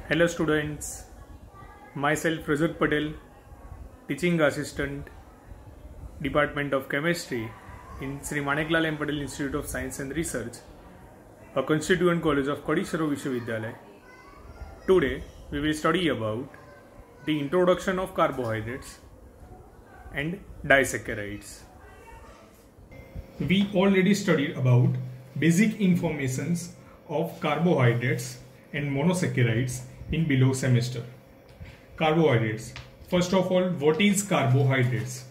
Hello students, myself Rajat Patel, teaching assistant, Department of Chemistry in Sri Maneklal M. Patel Institute of Science and Research, a constituent college of Kadisharo Vishwavidyalaya. Today we will study about the introduction of carbohydrates and disaccharides. We already studied about basic informations of carbohydrates and monosaccharides in below semester. Carbohydrates. First of all, what is carbohydrates?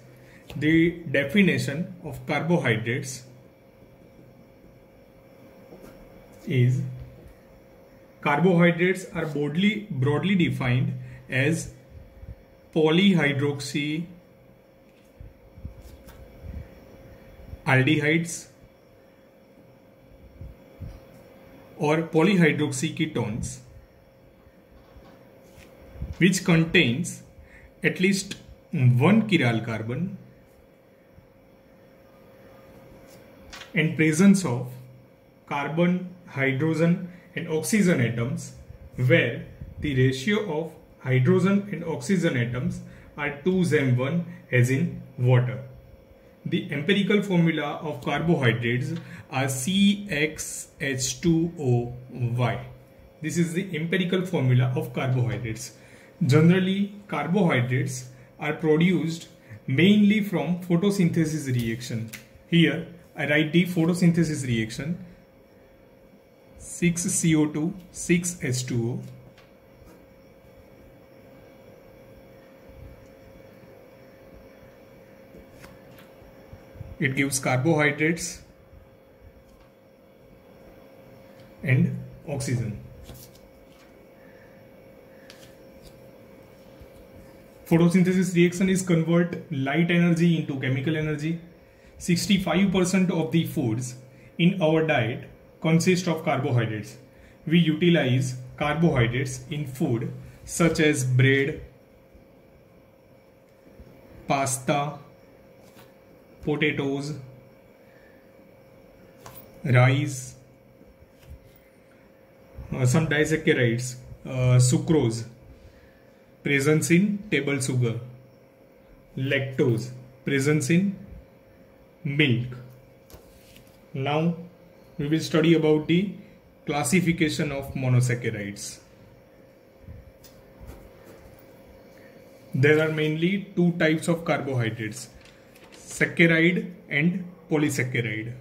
The definition of carbohydrates is carbohydrates are broadly defined as polyhydroxy aldehydes or polyhydroxy ketones which contains at least one chiral carbon and presence of carbon, hydrogen and oxygen atoms, where the ratio of hydrogen and oxygen atoms are 2:1 as in water. The empirical formula of carbohydrates are CxH2OY. This is the empirical formula of carbohydrates. Generally, carbohydrates are produced mainly from photosynthesis reaction. Here, I write the photosynthesis reaction: 6CO2, 6H2O. It gives carbohydrates and oxygen. Photosynthesis reaction is convert light energy into chemical energy. 65% of the foods in our diet consist of carbohydrates. We utilize carbohydrates in food such as bread, pasta, potatoes, rice, some disaccharides, sucrose, presence in table sugar, lactose, presence in milk. Now we will study about the classification of monosaccharides. There are mainly two types of carbohydrates: saccharide and polysaccharide.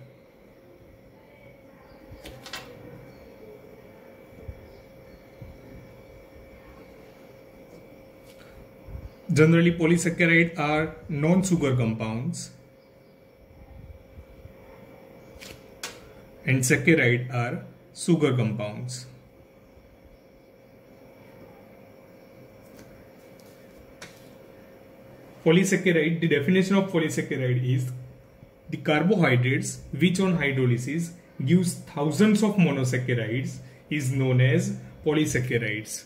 Generally, polysaccharides are non-sugar compounds and saccharide are sugar compounds. Polysaccharide, the definition of polysaccharide is the carbohydrates which on hydrolysis gives thousands of monosaccharides is known as polysaccharides.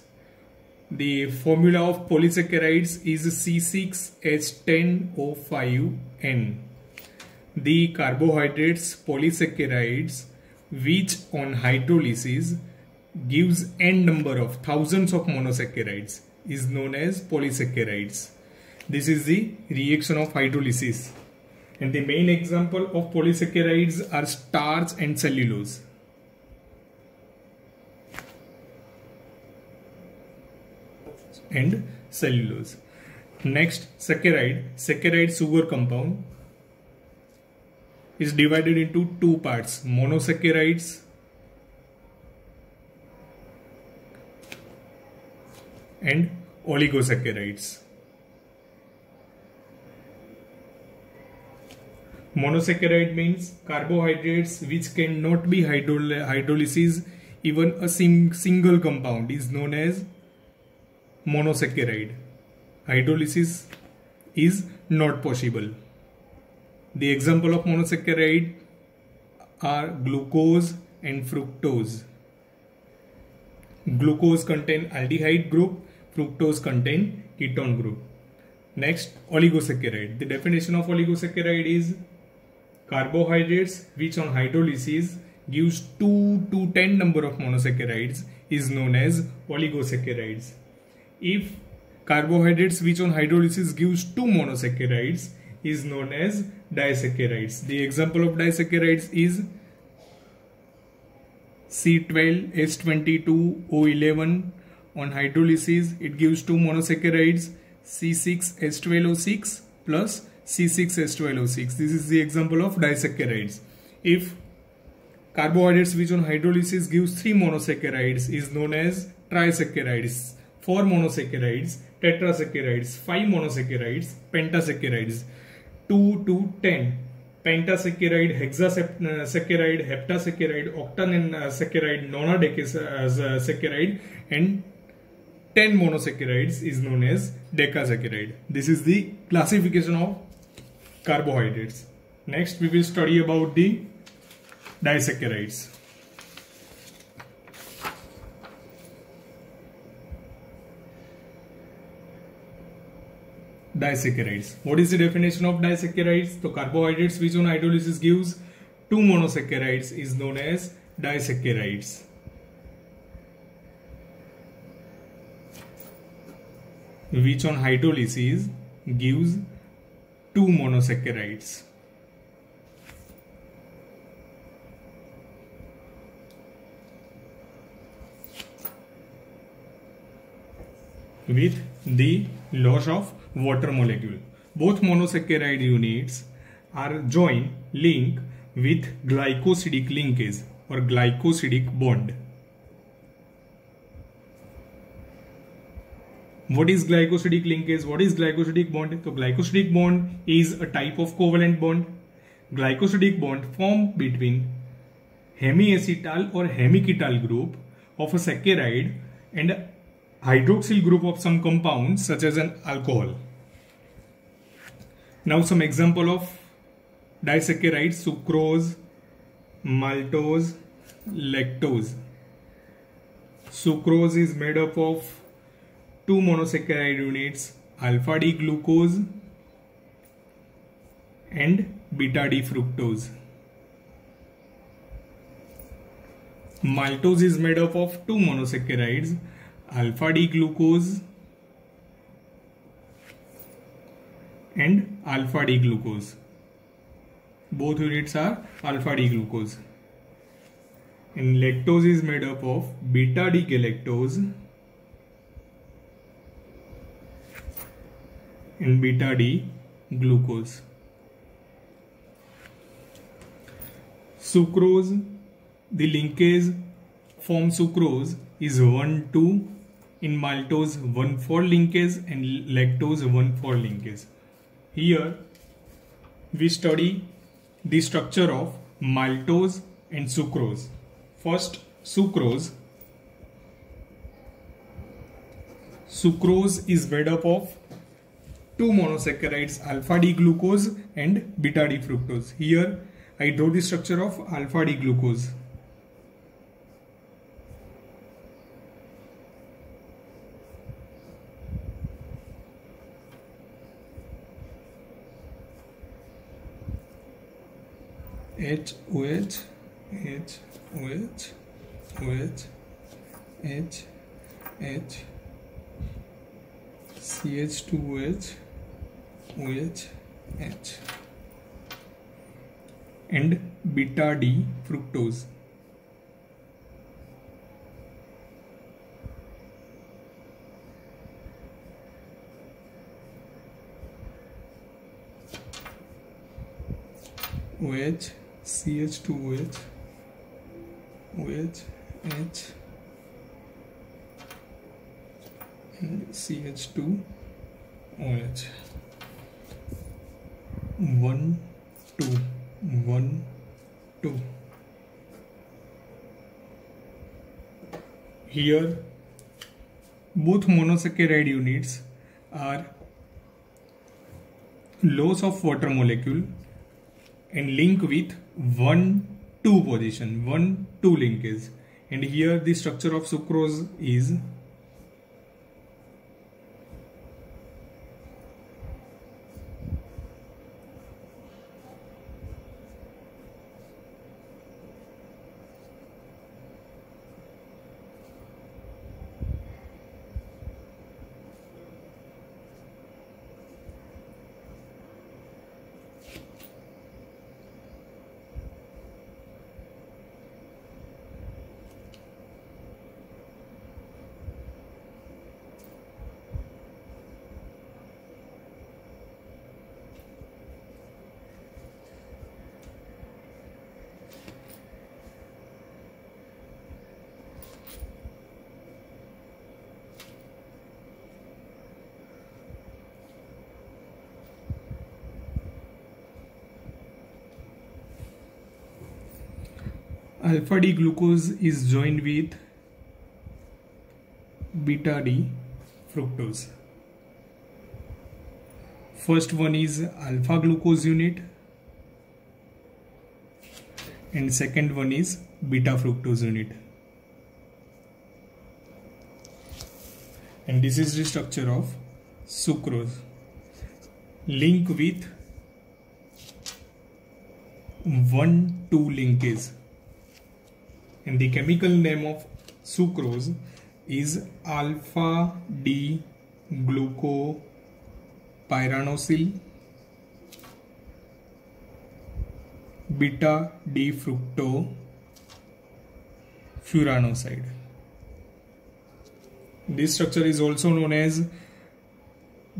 The formula of polysaccharides is C6H10O5N. The carbohydrates polysaccharides which on hydrolysis gives n number of thousands of monosaccharides is known as polysaccharides. This is the reaction of hydrolysis, and the main example of polysaccharides are starch and cellulose. Next, saccharide sugar compound is divided into two parts: monosaccharides and oligosaccharides. Monosaccharide means carbohydrates which cannot be hydrolysis even a single compound is known as monosaccharide. Hydrolysis is not possible. The example of monosaccharide are glucose and fructose. Glucose contain aldehyde group, fructose contain ketone group. Next, oligosaccharide. The definition of oligosaccharide is carbohydrates which on hydrolysis gives 2 to 10 number of monosaccharides is known as oligosaccharides. If carbohydrates which on hydrolysis gives 2 monosaccharides is known as disaccharides. The example of disaccharides is C12H22O11. On hydrolysis it gives 2 monosaccharides, C6H12O6 plus C6H12O6. This is the example of disaccharides. If carbohydrates which on hydrolysis gives 3 monosaccharides is known as trisaccharides, 4 monosaccharides, tetrasaccharides, 5 monosaccharides, pentasaccharides, 2 to 10, pentasaccharide, hexasaccharide, heptasaccharide, octasaccharide, nonadecasaccharide, and 10 monosaccharides is known as decasaccharide. This is the classification of carbohydrates. Next we will study about the disaccharides. Disaccharides. What is the definition of disaccharides? So carbohydrates which on hydrolysis gives 2 monosaccharides is known as disaccharides. Which on hydrolysis gives 2 monosaccharides. With the loss of water molecule. Both monosaccharide units are joined, linked with glycosidic linkage or glycosidic bond. What is glycosidic linkage? What is glycosidic bond? So glycosidic bond is a type of covalent bond. Glycosidic bond formed between hemiacetal or hemiketal group of a saccharide and hydroxyl group of some compounds such as an alcohol. Now some example of disaccharides: sucrose, maltose, lactose. Sucrose is made up of 2 monosaccharide units, alpha D glucose and beta D fructose. Maltose is made up of 2 monosaccharides, alpha D glucose and alpha D glucose. Both units are alpha D glucose. And lactose is made up of beta D galactose and beta D glucose. Sucrose, the linkage form sucrose is 1,2. In maltose 1,4 linkage and lactose 1,4 linkage. Here we study the structure of maltose and sucrose. First, sucrose. Sucrose is made up of 2 monosaccharides, alpha D glucose and beta D fructose. Here I draw the structure of alpha D glucose. H OH H OH OH H H CH2OH OH H and beta D fructose. OH CH2OH OH H and CH2OH. 1 2 1 2. Here both monosaccharide units are loss of water molecule and link with 1,2 position, 1,2 linkage. And here the structure of sucrose is alpha D glucose is joined with beta D fructose. First one is alpha glucose unit and second one is beta fructose unit. And this is the structure of sucrose. Link with 1,2 linkage. And the chemical name of sucrose is alpha D glucopyranosyl beta D fructofuranoside. This structure is also known as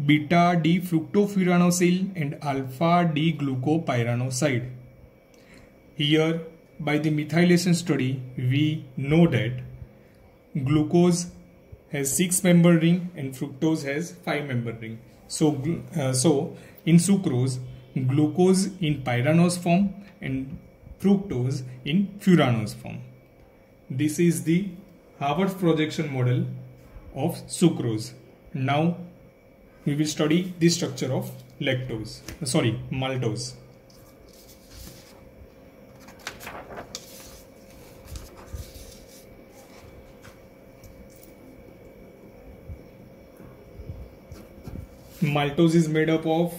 beta D fructofuranosyl and alpha D glucopyranoside. Here, by the methylation study, we know that glucose has 6-member ring and fructose has 5-member ring. So in sucrose, glucose in pyranose form and fructose in furanose form. This is the Haworth projection model of sucrose. Now we will study the structure of maltose. Maltose is made up of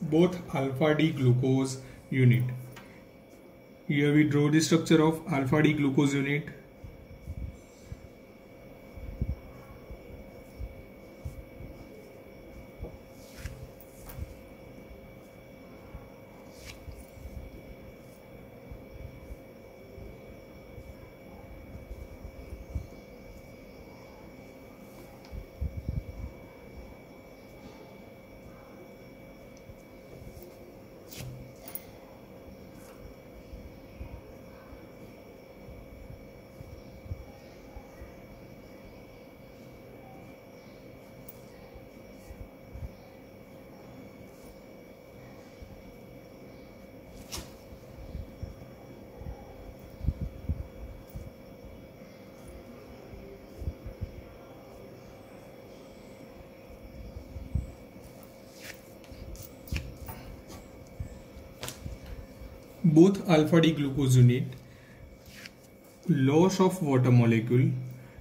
both alpha D glucose unit. Here we draw the structure of alpha D glucose unit. Both alpha D glucose unit loss of water molecule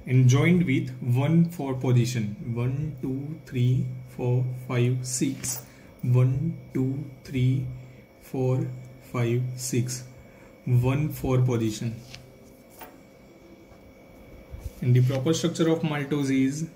and joined with 1,4 position 1 2 3 4 5 6 1 2 3 4 5 6 1,4 position. And the proper structure of maltose is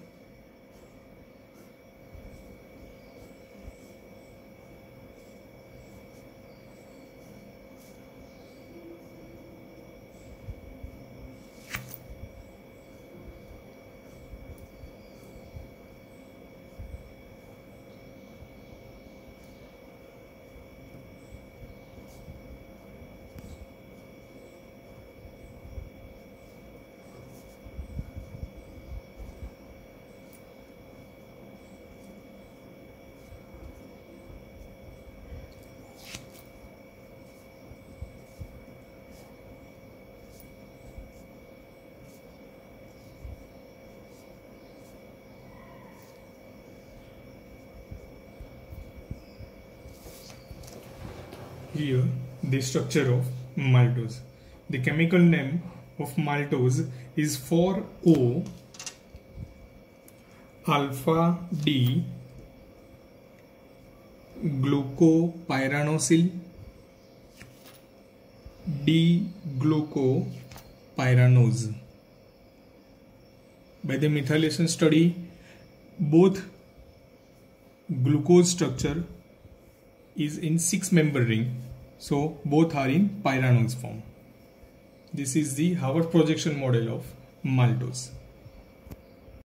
here the structure of maltose. The chemical name of maltose is 4O alpha D glucopyranosyl D-glucopyranose. By the methylation study, both glucose structure is in 6-member ring, so both are in pyranose form. This is the Haworth projection model of maltose.